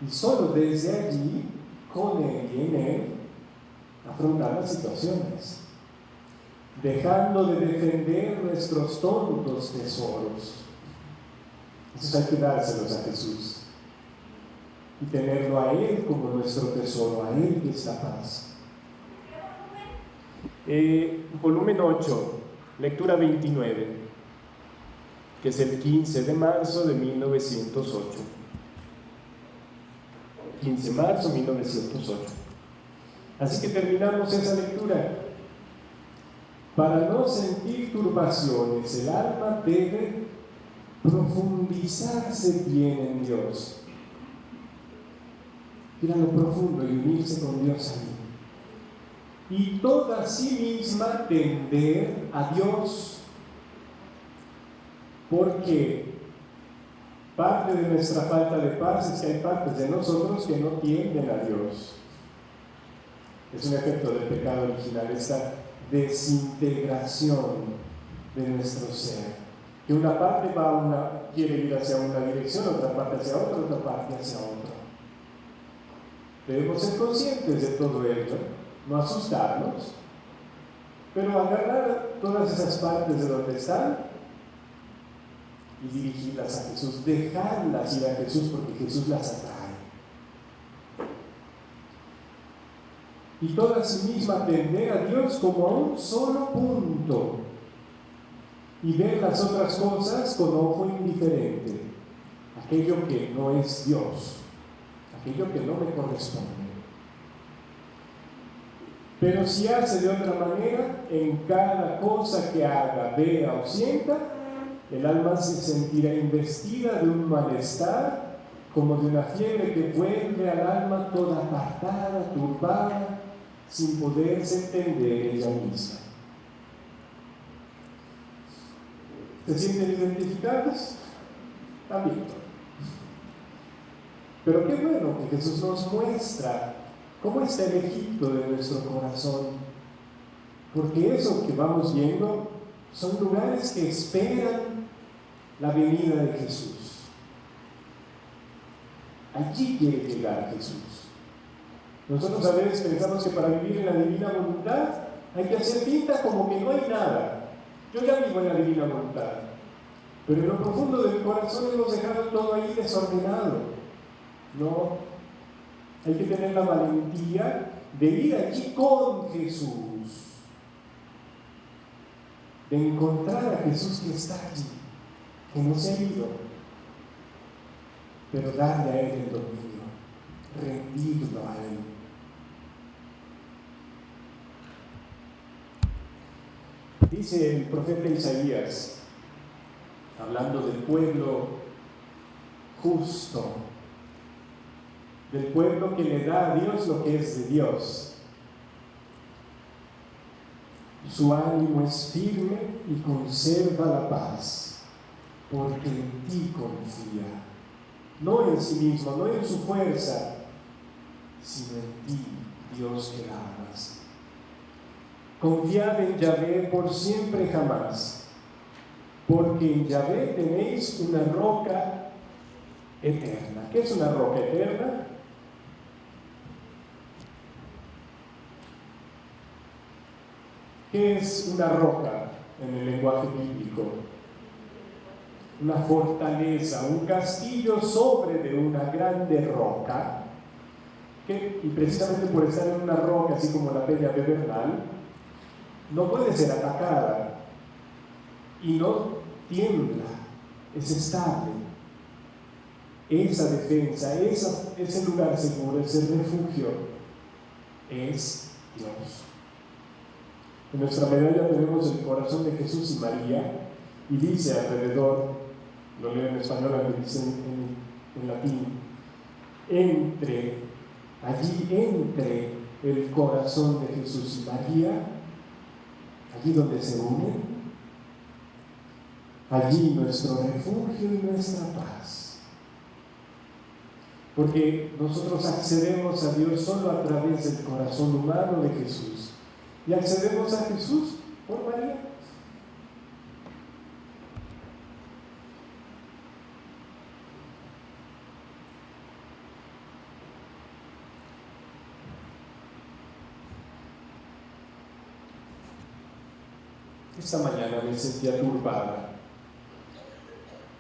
Y solo desde allí, con Él y en Él, afrontar las situaciones, dejando de defender nuestros tontos tesoros. Esos hay que dárselos a Jesús y tenerlo a Él como nuestro tesoro, a Él que es la paz. Volumen 8, lectura 29, que es el 15 de marzo de 1908. 15 de marzo de 1908. Así que terminamos esa lectura. Para no sentir turbaciones, el alma debe profundizarse bien en Dios. Ir a lo profundo y unirse con Dios ahí. Y toda sí misma tender a Dios, porque parte de nuestra falta de paz es que hay partes de nosotros que no tienden a Dios. Es un efecto del pecado original, esta desintegración de nuestro ser, que una parte quiere ir hacia una dirección, otra parte hacia otra parte hacia otra. Debemos ser conscientes de todo ello, no asustarnos, pero agarrar todas esas partes de donde están y dirigirlas a Jesús, dejarlas ir a Jesús porque Jesús las atrae. Y toda sí misma atender a Dios como a un solo punto y ver las otras cosas con ojo indiferente, aquello que no es Dios, aquello que no me corresponde. Pero si hace de otra manera, en cada cosa que haga, vea o sienta, el alma se sentirá investida de un malestar, como de una fiebre que vuelve al alma toda apartada, turbada, sin poderse entender ella misma. ¿Se sienten identificados? También. Pero qué bueno que Jesús nos muestra cómo está el Egipto de nuestro corazón, porque eso que vamos viendo son lugares que esperan la venida de Jesús. Allí quiere llegar Jesús. Nosotros a veces pensamos que para vivir en la divina voluntad hay que hacer finta como que no hay nada. Yo ya vivo en la divina voluntad, pero en lo profundo del corazón hemos dejado todo ahí desordenado. No, hay que tener la valentía de ir allí con Jesús, de encontrar a Jesús que está allí, que no se ha ido, pero darle a Él el dominio, rendirlo a Él. Dice el profeta Isaías, hablando del pueblo justo, del pueblo que le da a Dios lo que es de Dios. Su ánimo es firme y conserva la paz, porque en ti confía, no en sí mismo, no en su fuerza, sino en ti, Dios que la amas. Confiad en Yahvé por siempre jamás, porque en Yahvé tenéis una roca eterna. ¿Qué es una roca eterna? ¿Qué es una roca en el lenguaje bíblico? Una fortaleza, un castillo sobre de una grande roca, y precisamente por estar en una roca, así como la Peña de Bernal, no puede ser atacada y no tiembla, es estable. Esa defensa, ese lugar seguro, ese refugio es Dios. En nuestra medalla tenemos el corazón de Jesús y María, y dice alrededor, lo leo en español, aunque dice en latín, allí entre el corazón de Jesús y María, allí donde se unen, allí nuestro refugio y nuestra paz. Porque nosotros accedemos a Dios solo a través del corazón humano de Jesús. Y accedemos a Jesús por María. Esta mañana me sentía turbada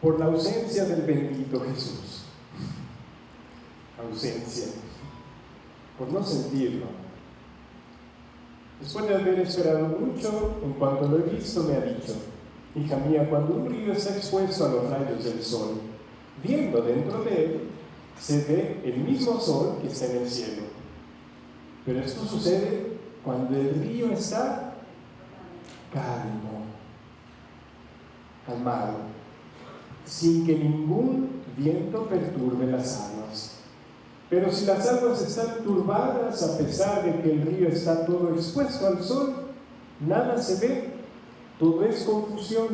por la ausencia del bendito Jesús. Ausencia, por no sentirlo. Después de haber esperado mucho, en cuanto lo he visto, me ha dicho: hija mía, cuando un río está expuesto a los rayos del sol, viendo dentro de él, se ve el mismo sol que está en el cielo. Pero esto sucede cuando el río está calmado, sin que ningún viento perturbe las aguas. Pero si las aguas están turbadas, a pesar de que el río está todo expuesto al sol, nada se ve, todo es confusión.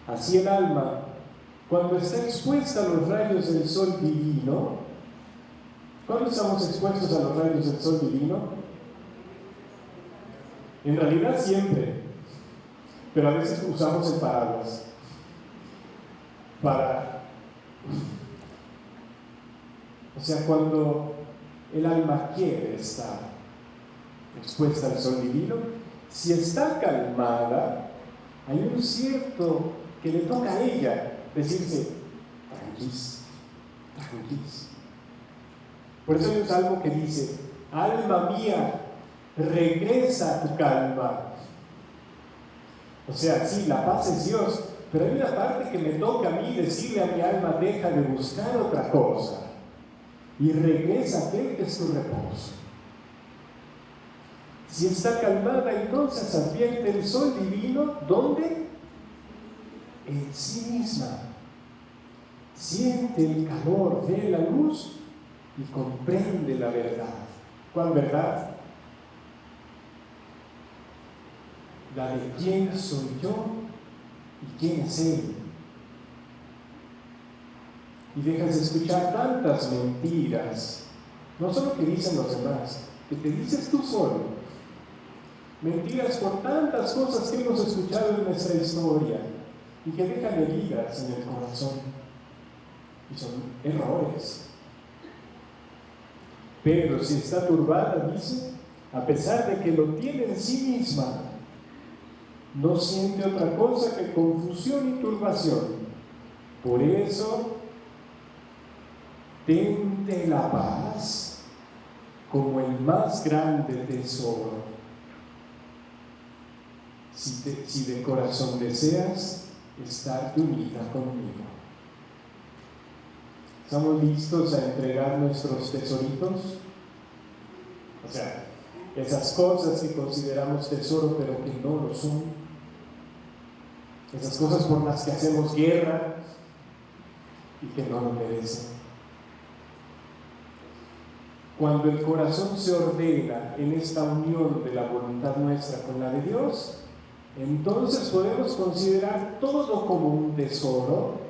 Así el alma, cuando está expuesta a los rayos del sol divino, ¿cuándo estamos expuestos a los rayos del sol divino? En realidad siempre, pero a veces usamos el paraguas cuando el alma quiere estar expuesta al sol divino, si está calmada, hay un cierto que le toca a ella decirse: tranquis. Por eso hay un salmo que dice: alma mía, regresa a tu calma. O sea, sí, la paz es Dios, pero hay una parte que me toca a mí decirle a mi alma: deja de buscar otra cosa y regresa a aquel que es tu reposo. Si está calmada, entonces advierte el sol divino, ¿dónde? En sí misma. Siente el calor de la luz y comprende la verdad. ¿Cuál verdad? La de quién soy yo y quién es Él. Y dejas de escuchar tantas mentiras, no solo que dicen los demás, que te dices tú solo. Mentiras por tantas cosas que hemos escuchado en nuestra historia y que dejan heridas en el corazón. Y son errores. Pero si está turbada, dice, a pesar de que lo tiene en sí misma, no siente otra cosa que confusión y turbación. Por eso, tente la paz como el más grande tesoro. Si de corazón deseas estar unida conmigo. ¿Estamos listos a entregar nuestros tesoritos? O sea, esas cosas que consideramos tesoro pero que no lo son. Esas cosas por las que hacemos guerra y que no lo merecen. Cuando el corazón se ordena en esta unión de la voluntad nuestra con la de Dios, entonces podemos considerar todo como un tesoro,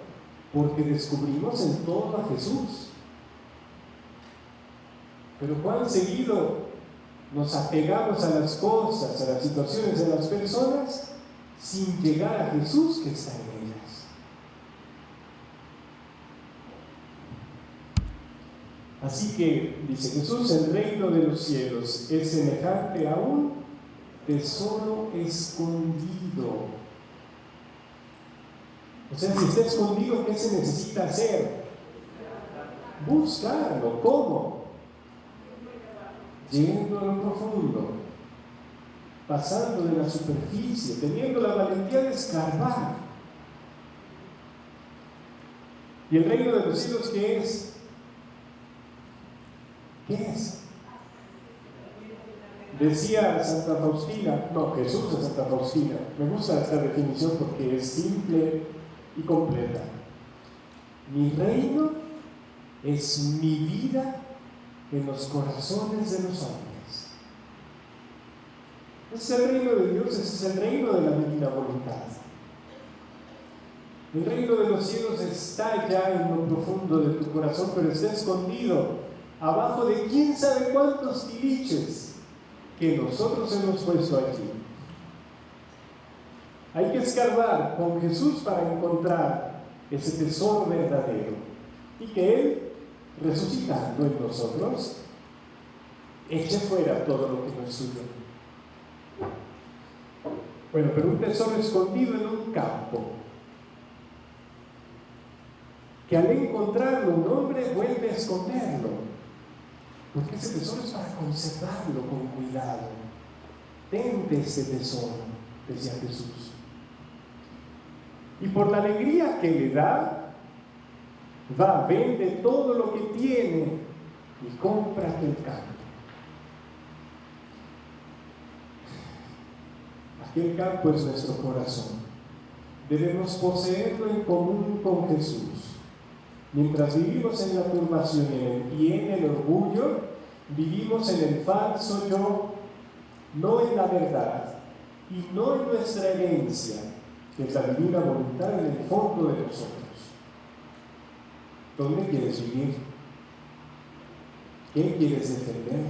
porque descubrimos en todo a Jesús. Pero cuán seguido nos apegamos a las cosas, a las situaciones, a las personas, sin llegar a Jesús que está en ellas. Así que, dice Jesús, el reino de los cielos es semejante a un tesoro escondido. O sea, si está escondido, ¿qué se necesita hacer? Buscarlo. ¿Cómo? Yendo a lo profundo, pasando de la superficie, teniendo la valentía de escarbar. ¿Y el reino de los cielos qué es? ¿Qué es? Decía Santa Faustina, Jesús de Santa Faustina, me gusta esta definición porque es simple y completa. Mi reino es mi vida en los corazones de los hombres. Ese es el reino de Dios, ese es el reino de la divina voluntad. El reino de los cielos está ya en lo profundo de tu corazón, pero está escondido abajo de quién sabe cuántos tiliches que nosotros hemos puesto aquí. Hay que escarbar con Jesús para encontrar ese tesoro verdadero y que Él, resucitando en nosotros, eche fuera todo lo que no es suyo. Bueno, pero un tesoro escondido en un campo, que al encontrarlo un hombre vuelve a esconderlo, porque ese tesoro es para conservarlo con cuidado. Tente ese tesoro, decía Jesús. Y por la alegría que le da, va, vende todo lo que tiene y compra aquel campo. Aquel campo es nuestro corazón. Debemos poseerlo en común con Jesús. Mientras vivimos en la turbación y en el orgullo, vivimos en el falso yo, no en la verdad y no en nuestra herencia, que es la divina voluntad en el fondo de nosotros. ¿Dónde quieres vivir? ¿Qué quieres defender?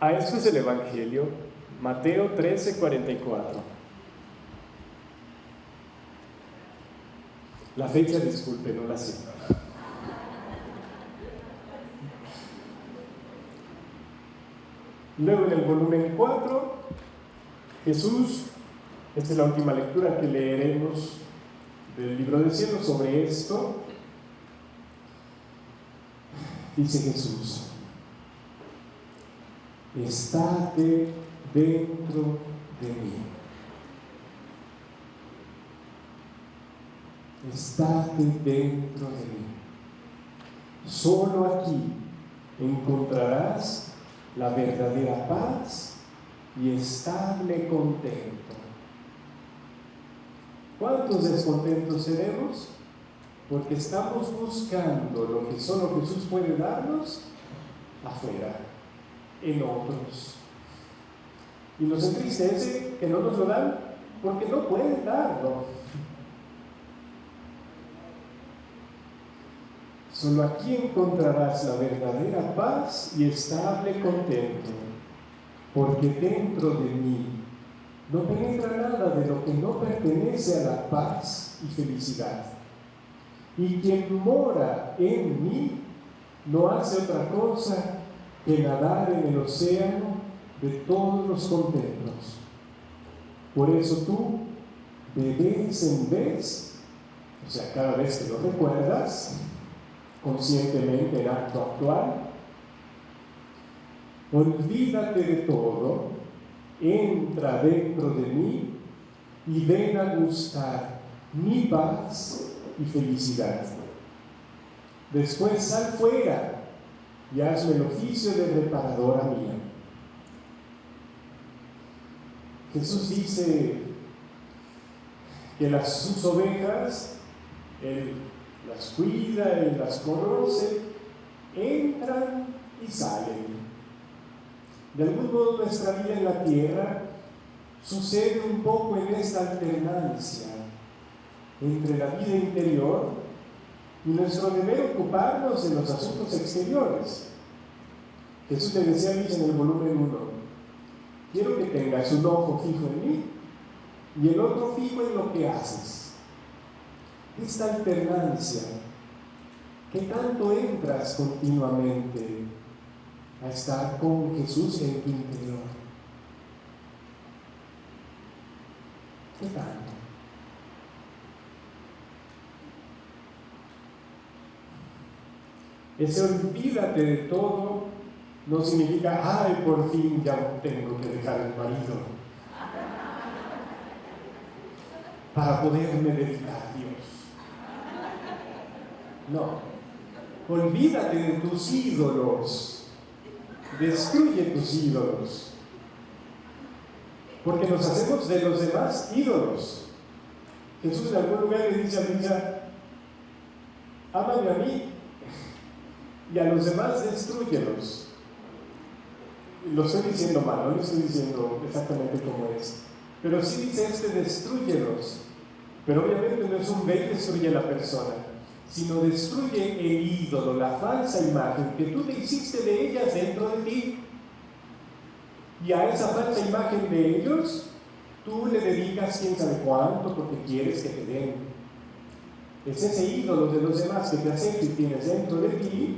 Esto es el Evangelio, Mateo 13:44. La fecha, disculpe, no la sé. Luego en el volumen 4, Jesús, esta es la última lectura que leeremos del libro del cielo sobre esto. Dice Jesús: estate dentro de mí. Estate dentro de mí. Solo aquí encontrarás la verdadera paz y estable contento. ¿Cuántos descontentos tenemos? Porque estamos buscando lo que solo Jesús puede darnos afuera, en otros. Y nos entristece que no nos lo dan porque no pueden darlo. Solo aquí encontrarás la verdadera paz y estable contento, porque dentro de mí no penetra nada de lo que no pertenece a la paz y felicidad. Y quien mora en mí no hace otra cosa que nadar en el océano de todos los contentos. Por eso tú, de vez en vez, o sea, cada vez que lo recuerdas, conscientemente en acto actual, olvídate de todo, entra dentro de mí y ven a gustar mi paz y felicidad. Después sal fuera y hazme el oficio de reparadora mía. Jesús dice que sus ovejas, Él las cuida y las conoce, entran y salen. De algún modo nuestra vida en la tierra sucede un poco en esta alternancia entre la vida interior y nuestro deber ocuparnos de los asuntos exteriores. Jesús le decía a Luis en el volumen 1: quiero que tengas un ojo fijo en mí y el otro fijo en lo que haces. Esta alternancia, ¿qué tanto entras continuamente a estar con Jesús en tu interior? ¿Qué tanto? Ese olvídate de todo no significa, ay, por fin ya tengo que dejar el marido para poderme dedicar a Dios. No, olvídate de tus ídolos, destruye tus ídolos, porque nos hacemos de los demás ídolos. Jesús en algún lugar le dice a Luisa: ámame a mí y a los demás destrúyelos. Lo estoy diciendo mal, no lo estoy diciendo exactamente como es, pero sí dice destrúyelos. Pero obviamente no es un ve y destruye a la persona, sino destruye el ídolo, la falsa imagen que tú te hiciste de ellas dentro de ti. Y a esa falsa imagen de ellos, tú le dedicas quién sabe cuánto porque quieres que te den. Es ese ídolo de los demás que te hace que tienes dentro de ti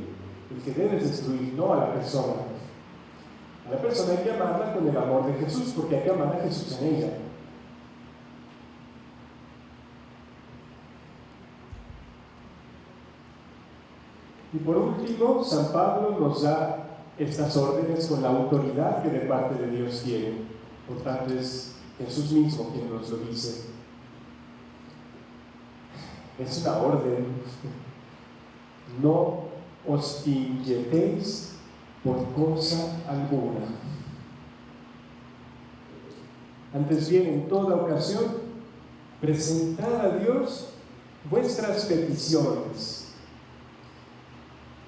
el que debes destruir, no a la persona. A la persona hay que amarla con el amor de Jesús, porque hay que amar a Jesús en ella. Y por último, San Pablo nos da estas órdenes con la autoridad que de parte de Dios tiene. Por tanto, es Jesús mismo quien nos lo dice. Es una orden. No os inquietéis por cosa alguna. Antes bien, en toda ocasión, presentad a Dios vuestras peticiones.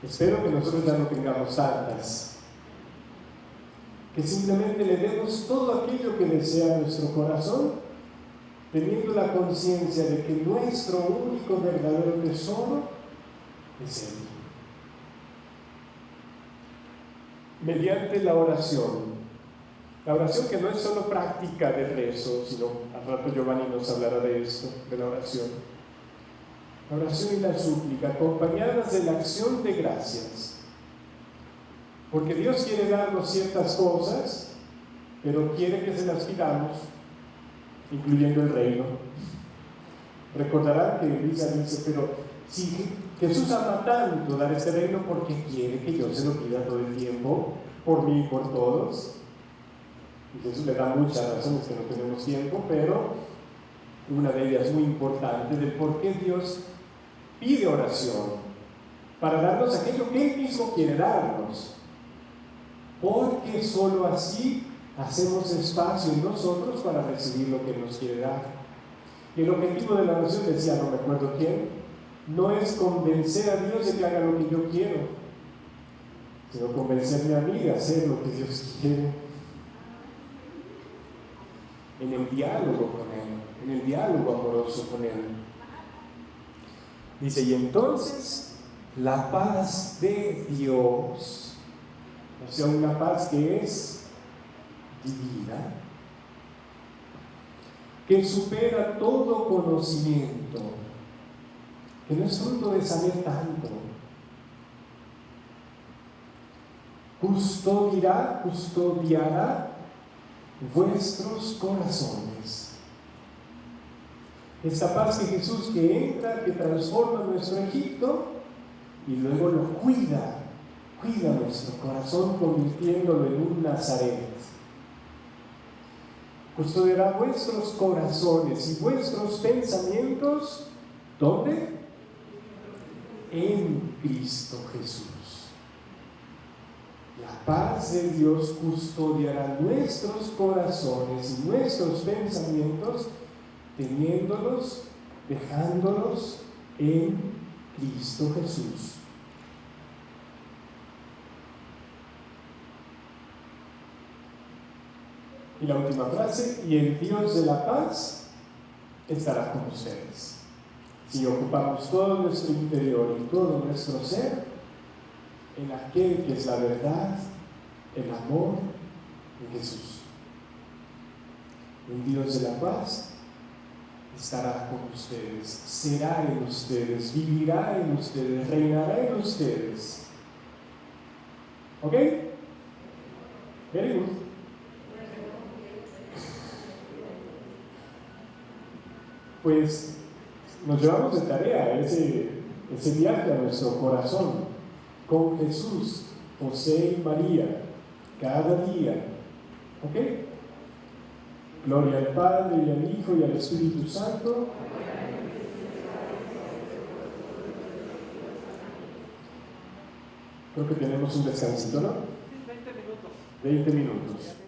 Espero que nosotros ya no tengamos tantas. Que simplemente le demos todo aquello que desea nuestro corazón, teniendo la conciencia de que nuestro único verdadero tesoro es Él. Mediante la oración. La oración que no es solo práctica de rezo, sino al rato Giovanni nos hablará de esto, de la oración. La oración y la súplica, acompañadas de la acción de gracias. Porque Dios quiere darnos ciertas cosas, pero quiere que se las pidamos, incluyendo el reino. Recordarán que Elisa dice, pero si Jesús ama tanto dar este reino, ¿por qué quiere que yo se lo pida todo el tiempo? Por mí y por todos. Y Jesús le da muchas razones que no tenemos tiempo, pero una de ellas muy importante del por qué Dios pide oración, para darnos aquello que Él mismo quiere darnos, porque solo así hacemos espacio en nosotros para recibir lo que nos quiere dar. Y el objetivo de la oración, decía no me acuerdo quién, no es convencer a Dios de que haga lo que yo quiero, sino convencerme a mí de hacer lo que Dios quiere, en el diálogo con Él, en el diálogo amoroso con Él. Dice, y entonces la paz de Dios, o sea, una paz que es divina, que supera todo conocimiento, que no es fruto de saber tanto, custodiará vuestros corazones. Esta paz que Jesús que entra, que transforma nuestro Egipto y luego lo cuida nuestro corazón convirtiéndolo en un Nazaret. Custodiará vuestros corazones y vuestros pensamientos, ¿dónde? En Cristo Jesús. La paz de Dios custodiará nuestros corazones y nuestros pensamientos, teniéndolos, dejándolos en Cristo Jesús. Y la última frase, y el Dios de la paz estará con ustedes. Si ocupamos todo nuestro interior y todo nuestro ser en aquel que es la verdad, el amor en Jesús. El Dios de la paz estará con ustedes, será en ustedes, vivirá en ustedes, reinará en ustedes. ¿Ok? Very good. Pues nos llevamos de tarea ese viaje a nuestro corazón con Jesús, José y María, cada día. ¿Ok? Gloria al Padre y al Hijo y al Espíritu Santo. Creo que tenemos un descansito, ¿no? 20 minutos. 20 minutos.